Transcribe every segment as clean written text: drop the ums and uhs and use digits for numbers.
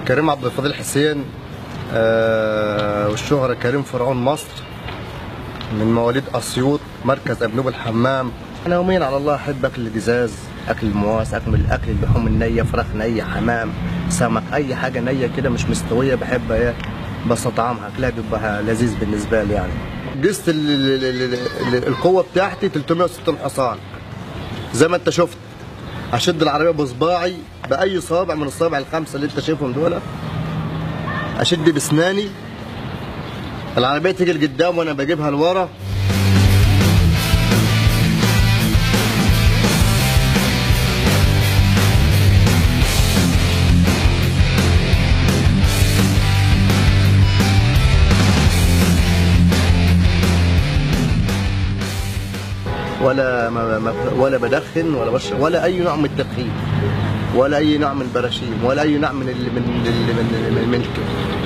كريم عبد الفضيل حسين، والشهرة كريم فرعون مصر، من مواليد اسيوط، مركز ابنوب الحمام. انا يوميا على الله احب اكل الجزاز، اكل المواس، اكل اللحوم النيه، فراخ نيه، حمام، سمك، اي حاجه نيه كده مش مستويه بحبها بستطعمها، اكلها بيبقى لذيذ بالنسبه لي يعني. قست القوه بتاعتي 360 حصان زي ما انت شفت. اشد العربيه بصباعي باي صابع من الصابع الخمسه اللي انت شايفهم دول، اشد بسناني، العربيه تيجي لقدام وانا بجيبها لورا. ولا بدخن ولا بشرب ولا اي نوع من التدخين ولا اي نوع من البراشيم ولا اي نوع من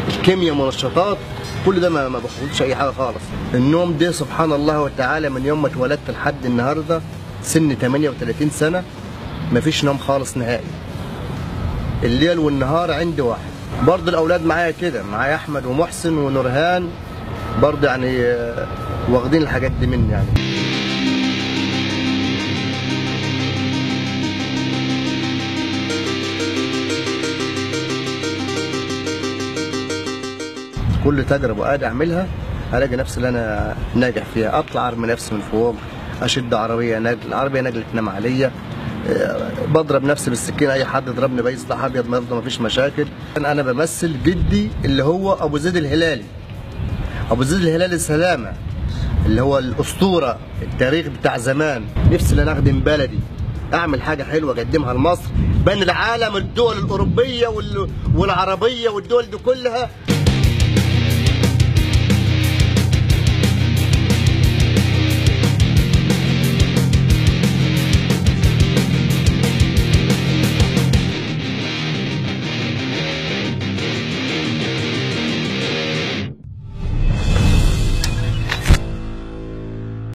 الكيمياء، منشطات، كل ده ما باخدش اي حاجه خالص. النوم ده سبحان الله وتعالى من يوم ما اتولدت لحد النهارده سن 38 سنه مفيش نوم خالص نهائي. الليل والنهار عندي واحد. برضه الاولاد معايا كده، معايا احمد ومحسن ونورهان برضه يعني واخدين الحاجات دي مني يعني. كل تجربه قاعد اعملها الاقي نفسي اللي انا ناجح فيها، اطلع ارمي نفسي من فوق، اشد عربيه نجل، العربيه نجل تنام عليا، بضرب نفسي بالسكين، اي حد يضربني بيصلح ابيض ما يفضل مفيش مشاكل. انا بمثل جدي اللي هو ابو زيد الهلالي، ابو زيد الهلالي سلامه، اللي هو الاسطوره، التاريخ بتاع زمان. نفسي ان انا اخدم بلدي، اعمل حاجه حلوه اقدمها لمصر بين العالم، الدول الاوروبيه والعربيه والدول دي كلها.